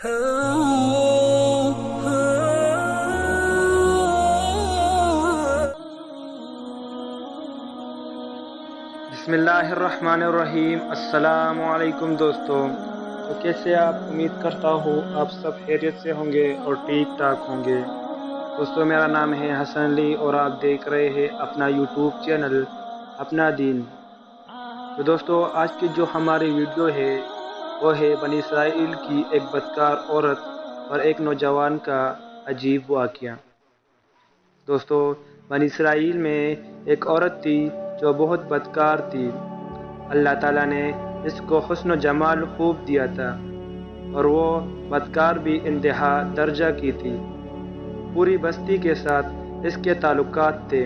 بسم اللہ الرحمن الرحیم۔ السلام علیکم دوستو، تو کیسے آپ؟ امید کرتا ہوں آپ سب خیریت سے ہوں گے اور ٹھیک ٹھاک ہوں گے۔ دوستو، میرا نام ہے حسن علی اور آپ دیکھ رہے ہیں اپنا یوٹیوب چینل اپنا دین۔ تو دوستو، آج کی جو ہماری ویڈیو ہے وہ ہے بنی اسرائیل کی ایک بدکار عورت اور ایک نوجوان کا عجیب واقعہ۔ دوستو، بنی اسرائیل میں ایک عورت تھی جو بہت بدکار تھی۔ اللہ تعالیٰ نے اس کو حسن و جمال خوب دیا تھا اور وہ بدکار بھی انتہا درجہ کی تھی۔ پوری بستی کے ساتھ اس کے تعلقات تھے۔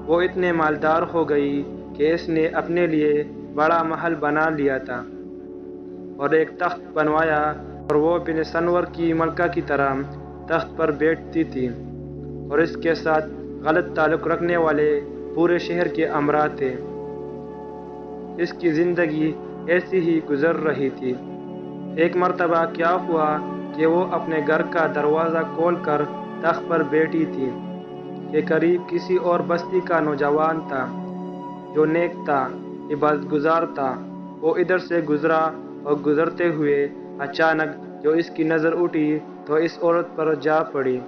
وہ اتنے مالدار ہو گئی کہ اس نے اپنے لیے بڑا محل بنا لیا تھا اور ایک تخت بنوایا اور وہ بن سنور کی ملکہ کی طرح تخت پر بیٹھتی تھی اور اس کے ساتھ غلط تعلق رکھنے والے پورے شہر کے امراء تھے۔ اس کی زندگی ایسی ہی گزر رہی تھی۔ ایک مرتبہ کیا ہوا کہ وہ اپنے گھر کا دروازہ کھول کر تخت پر بیٹھی تھی کہ قریب کسی اور بستی کا نوجوان تھا جو نیک تھا، عبادت گزار تھا۔ وہ ادھر سے گزرا اور گزرتے ہوئے اچانک جو اس کی نظر اٹھی تو اس عورت پر جا پڑی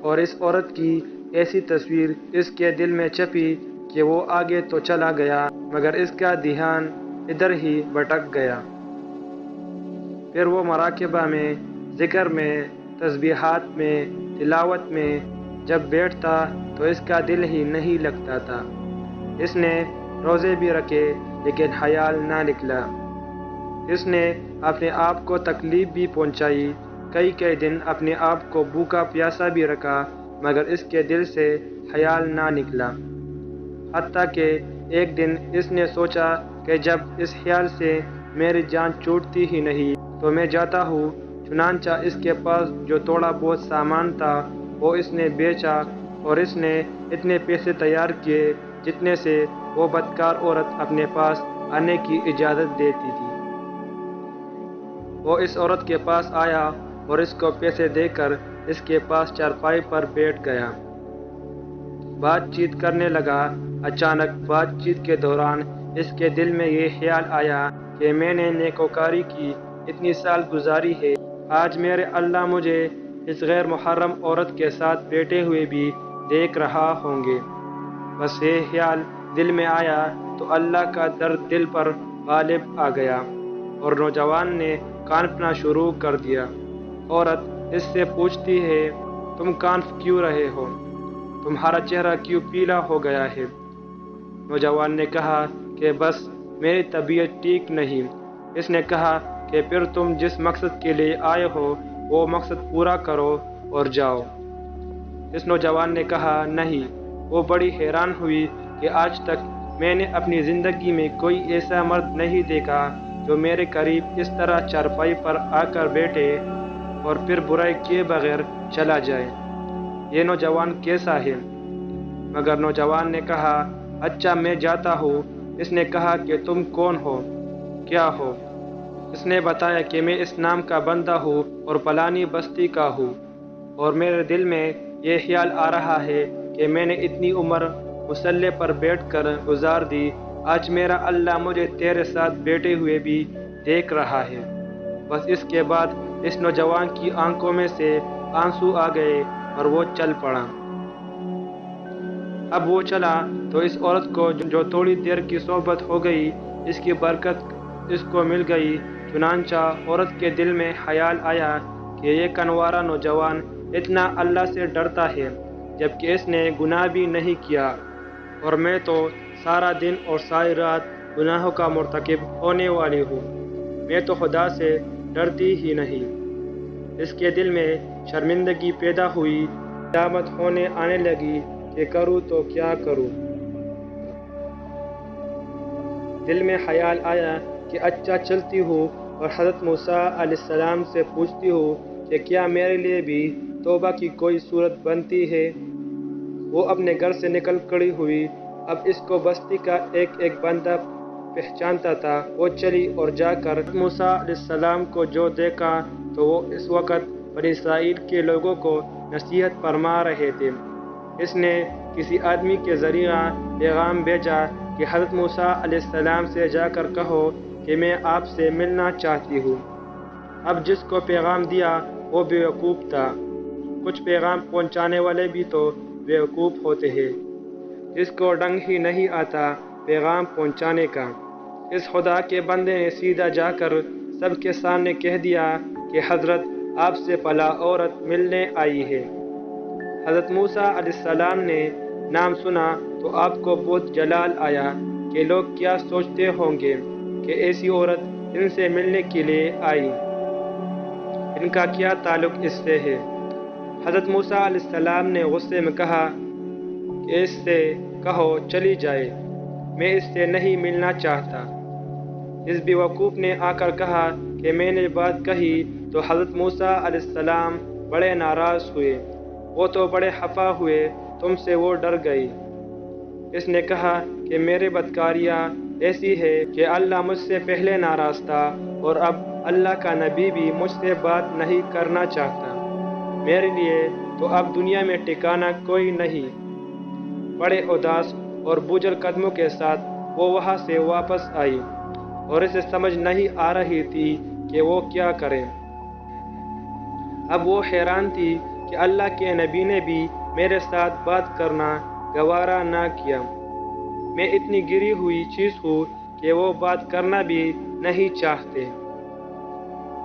اور اس عورت کی ایسی تصویر اس کے دل میں چھپی کہ وہ آگے تو چلا گیا مگر اس کا دھیان ادھر ہی بھٹک گیا۔ پھر وہ مراقبہ میں، ذکر میں، تسبیحات میں، تلاوت میں جب بیٹھتا تو اس کا دل ہی نہیں لگتا تھا۔ اس نے روزے بھی رکھے لیکن خیال نہ نکلا۔ اس نے اپنے آپ کو تکلیف بھی پہنچائی، کئی دن اپنے آپ کو بھوکا پیاسا بھی رکھا مگر اس کے دل سے خیال نہ نکلا۔ حتیٰ کہ ایک دن اس نے سوچا کہ جب اس خیال سے میری جان چھوٹتی ہی نہیں تو میں جاتا ہوں۔ چنانچہ اس کے پاس جو تھوڑا بہت سامان تھا وہ اس نے بیچا اور اس نے اتنے پیسے تیار کیے جتنے سے وہ بدکار عورت اپنے پاس آنے کی اجازت دیتی تھی۔ وہ اس عورت کے پاس آیا اور اس کو پیسے دے کر اس کے پاس چارپائی پر بیٹھ گیا۔ بات چیت کرنے لگا۔ اچانک بات چیت کے دوران اس کے دل میں یہ خیال آیا کہ میں نے نیکوکاری کی اتنی سال گزاری ہے، آج میرے اللہ مجھے اس غیر محرم عورت کے ساتھ بیٹھے ہوئے بھی دیکھ رہا ہوں گے۔ بس یہ خیال دل میں آیا تو اللہ کا درد دل پر غالب آ گیا اور نوجوان نے کانپنا شروع کر دیا۔ عورت اس سے پوچھتی ہے، تم کانپ کیوں رہے ہو؟ تمہارا چہرہ کیوں پیلا ہو گیا ہے؟ نوجوان نے کہا کہ بس میری طبیعت ٹھیک نہیں۔ اس نے کہا کہ پھر تم جس مقصد کے لیے آئے ہو وہ مقصد پورا کرو اور جاؤ۔ اس نوجوان نے کہا نہیں۔ وہ بڑی حیران ہوئی کہ آج تک میں نے اپنی زندگی میں کوئی ایسا مرد نہیں دیکھا جو میرے قریب اس طرح چارپائی پر آ کر بیٹھے اور پھر برائی کیے بغیر چلا جائے۔ یہ نوجوان کیسا ہے؟ مگر نوجوان نے کہا اچھا میں جاتا ہوں۔ اس نے کہا کہ تم کون ہو، کیا ہو؟ اس نے بتایا کہ میں اس نام کا بندہ ہوں اور فلانی بستی کا ہوں اور میرے دل میں یہ خیال آ رہا ہے کہ میں نے اتنی عمر مصلی پر بیٹھ کر گزار دی، آج میرا اللہ مجھے تیرے ساتھ بیٹھے ہوئے بھی دیکھ رہا ہے۔ بس اس کے بعد اس نوجوان کی آنکھوں میں سے آنسو آ گئے اور وہ چل پڑا۔ اب وہ چلا تو اس عورت کو جو تھوڑی دیر کی صحبت ہو گئی اس کی برکت اس کو مل گئی۔ چنانچہ عورت کے دل میں خیال آیا کہ یہ کنوارا نوجوان اتنا اللہ سے ڈرتا ہے جبکہ اس نے گناہ بھی نہیں کیا اور میں تو سارا دن اور ساری رات گناہوں کا مرتکب ہونے والی ہوں، میں تو خدا سے ڈرتی ہی نہیں۔ اس کے دل میں شرمندگی پیدا ہوئی، ندامت ہونے آنے لگی کہ کروں تو کیا کروں۔ دل میں خیال آیا کہ اچھا چلتی ہوں اور حضرت موسیٰ علیہ السلام سے پوچھتی ہوں کہ کیا میرے لیے بھی توبہ کی کوئی صورت بنتی ہے۔ وہ اپنے گھر سے نکل کھڑی ہوئی۔ اب اس کو بستی کا ایک بندہ پہچانتا تھا۔ وہ چلی اور جا کر موسیٰ علیہ السلام کو جو دیکھا تو وہ اس وقت بنی اسرائیل کے لوگوں کو نصیحت فرما رہے تھے۔ اس نے کسی آدمی کے ذریعہ پیغام بھیجا کہ حضرت موسیٰ علیہ السلام سے جا کر کہو کہ میں آپ سے ملنا چاہتی ہوں۔ اب جس کو پیغام دیا وہ بیوقوف تھا۔ کچھ پیغام پہنچانے والے بھی تو بیوقوف ہوتے ہیں، جس کو ڈنگ ہی نہیں آتا پیغام پہنچانے کا۔ اس خدا کے بندے نے سیدھا جا کر سب کے سامنے کہہ دیا کہ حضرت آپ سے فلاں عورت ملنے آئی ہے۔ حضرت موسیٰ علیہ السلام نے نام سنا تو آپ کو بہت جلال آیا کہ لوگ کیا سوچتے ہوں گے کہ ایسی عورت ان سے ملنے کے لیے آئی، ان کا کیا تعلق اس سے ہے۔ حضرت موسیٰ علیہ السلام نے غصے میں کہا کہ اس سے کہو چلی جائے، میں اس سے نہیں ملنا چاہتا۔ اس بیوقوف نے آ کر کہا کہ میں نے بات کہی تو حضرت موسیٰ علیہ السلام بڑے ناراض ہوئے، وہ تو بڑے خفا ہوئے، تم سے وہ ڈر گئی۔ اس نے کہا کہ میرے بدکاریاں ایسی ہے کہ اللہ مجھ سے پہلے ناراض تھا اور اب اللہ کا نبی بھی مجھ سے بات نہیں کرنا چاہتا، میرے لیے تو اب دنیا میں ٹھکانہ کوئی نہیں۔ بڑے اداس اور بوجھل قدموں کے ساتھ وہ وہاں سے واپس آئی اور اسے سمجھ نہیں آ رہی تھی کہ وہ کیا کرے۔ اب وہ حیران تھی کہ اللہ کے نبی نے بھی میرے ساتھ بات کرنا گوارا نہ کیا۔ میں اتنی گری ہوئی چیز ہوں کہ وہ بات کرنا بھی نہیں چاہتے۔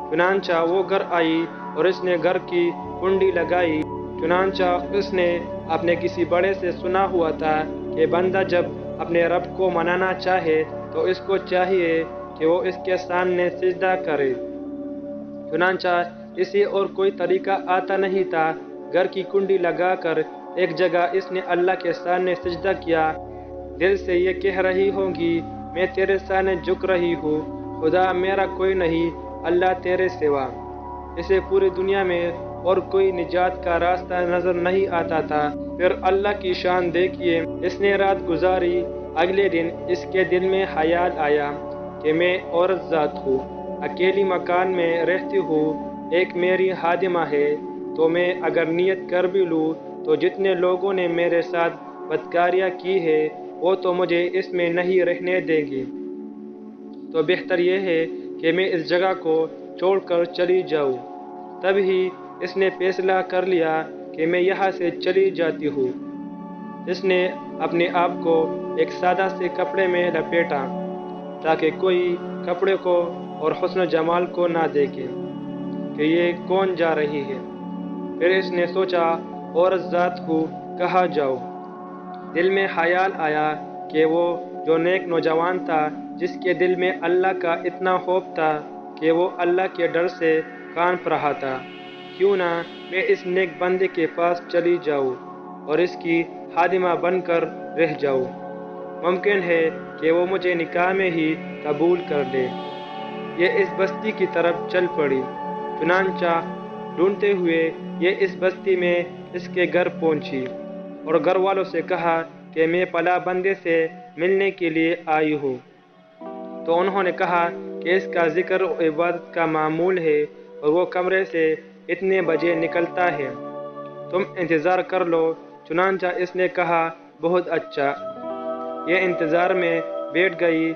چنانچہ وہ گھر آئی اور اس نے گھر کی کنڈی لگائی۔ چنانچہ اس نے اپنے کسی بڑے سے سنا ہوا تھا کہ بندہ جب اپنے رب کو منانا چاہے تو اس کو چاہیے کہ وہ اس کے سامنے سجدہ کرے۔ چنانچہ اسے اور کوئی طریقہ آتا نہیں تھا۔ گھر کی کنڈی لگا کر ایک جگہ اس نے اللہ کے سامنے سجدہ کیا، دل سے یہ کہہ رہی ہوگی میں تیرے سامنے جھک رہی ہوں، خدا میرا کوئی نہیں اللہ تیرے سوا۔ اسے پوری دنیا میں اور کوئی نجات کا راستہ نظر نہیں آتا تھا۔ پھر اللہ کی شان دیکھیے، اس نے رات گزاری، اگلے دن اس کے دل میں خیال آیا کہ میں عورت ذات ہوں، اکیلی مکان میں رہتی ہوں، ایک میری خادمہ ہے، تو میں اگر نیت کر بھی لوں تو جتنے لوگوں نے میرے ساتھ بدکاریاں کی ہے وہ تو مجھے اس میں نہیں رہنے دیں گے، تو بہتر یہ ہے کہ میں اس جگہ کو چھوڑ کر چلی جاؤں۔ تب ہی اس نے فیصلہ کر لیا کہ میں یہاں سے چلی جاتی ہوں۔ اس نے اپنے آپ کو ایک سادہ سے کپڑے میں لپیٹا تاکہ کوئی کپڑے کو اور حسن و جمال کو نہ دیکھے کہ یہ کون جا رہی ہے۔ پھر اس نے سوچا عورت ذات کو کہا جاؤ۔ دل میں خیال آیا کہ وہ جو نیک نوجوان تھا جس کے دل میں اللہ کا اتنا خوف تھا کہ وہ اللہ کے ڈر سے کانپ رہا تھا، کیوں نہ میں اس نیک بندے کے پاس چلی جاؤں اور اس کی خادمہ بن کر رہ جاؤں، ممکن ہے کہ وہ مجھے نکاح میں ہی قبول کر لے۔ یہ اس بستی کی طرف چل پڑی۔ چنانچہ ڈھونڈتے ہوئے یہ اس بستی میں اس کے گھر پہنچی اور گھر والوں سے کہا کہ میں فلاں بندے سے ملنے کے لیے آئی ہوں۔ تو انہوں نے کہا کہ اس کا ذکر و عبادت کا معمول ہے اور وہ کمرے سے اتنے بجے نکلتا ہے، تم انتظار کر لو۔ چنانچہ اس نے کہا بہت اچھا۔ یہ انتظار میں بیٹھ گئی۔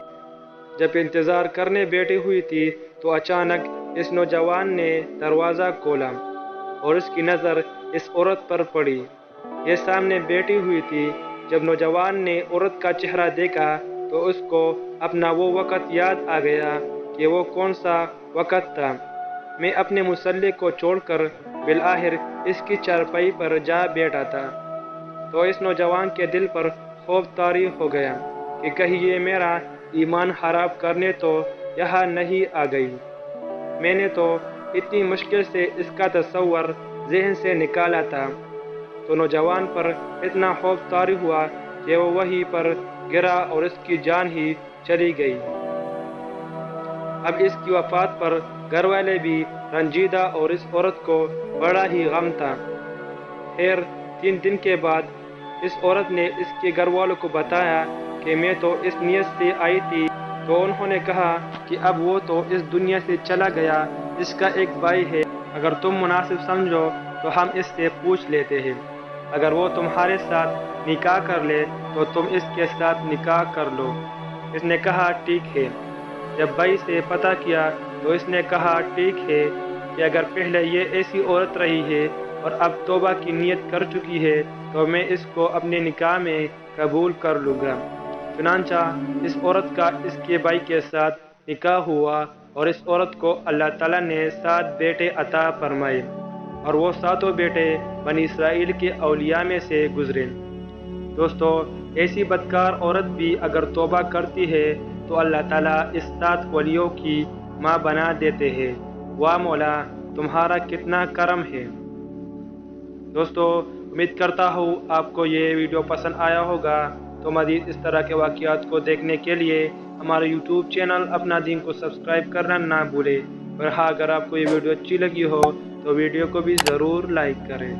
جب انتظار کرنے بیٹھی ہوئی تھی تو اچانک اس نوجوان نے دروازہ کھولا اور اس کی نظر اس عورت پر پڑی۔ یہ سامنے بیٹھی ہوئی تھی۔ جب نوجوان نے عورت کا چہرہ دیکھا تو اس کو اپنا وہ وقت یاد آ گیا کہ وہ کون سا وقت تھا۔ میں اپنے مسلح کو چھوڑ کر بالآخر اس کی چارپائی پر جا بیٹھا تھا، تو اس نوجوان کے دل پر خوف طاری ہو گیا کہ کہیں یہ میرا ایمان خراب کرنے تو یہاں نہیں آ گئی۔ میں نے تو اتنی مشکل سے اس کا تصور ذہن سے نکالا تھا۔ تو نوجوان پر اتنا خوف طاری ہوا کہ وہ وہیں پر گرا اور اس کی جان ہی چلی گئی۔ اب اس کی وفات پر گھر والے بھی رنجیدہ اور اس عورت کو بڑا ہی غم تھا۔ خیر 3 دن کے بعد اس عورت نے اس کے گھر والوں کو بتایا کہ میں تو اس نیت سے آئی تھی، تو انہوں نے کہا کہ اب وہ تو اس دنیا سے چلا گیا، اس کا ایک بھائی ہے اگر تم مناسب سمجھو تو ہم اس سے پوچھ لیتے ہیں، اگر وہ تمہارے ساتھ نکاح کر لے تو تم اس کے ساتھ نکاح کر لو۔ اس نے کہا ٹھیک ہے۔ جب بھائی سے پتہ کیا تو اس نے کہا ٹھیک ہے کہ اگر پہلے یہ ایسی عورت رہی ہے اور اب توبہ کی نیت کر چکی ہے تو میں اس کو اپنے نکاح میں قبول کر لوں گا۔ چنانچہ اس عورت کا اس کے بھائی کے ساتھ نکاح ہوا اور اس عورت کو اللہ تعالیٰ نے 7 بیٹے عطا فرمائے اور وہ 7 بیٹے بنی اسرائیل کے اولیاء میں سے گزرے۔ دوستو، ایسی بدکار عورت بھی اگر توبہ کرتی ہے تو اللہ تعالیٰ اس 7 ولیوں کی ماں بنا دیتے ہیں۔ واہ مولا، تمہارا کتنا کرم ہے۔ دوستو، امید کرتا ہوں آپ کو یہ ویڈیو پسند آیا ہوگا۔ تو مزید اس طرح کے واقعات کو دیکھنے کے لیے ہمارے یوٹیوب چینل اپنا دین کو سبسکرائب کرنا نہ بھولیں، اور ہاں، اگر آپ کو یہ ویڈیو اچھی لگی ہو تو ویڈیو کو بھی ضرور لائک کریں۔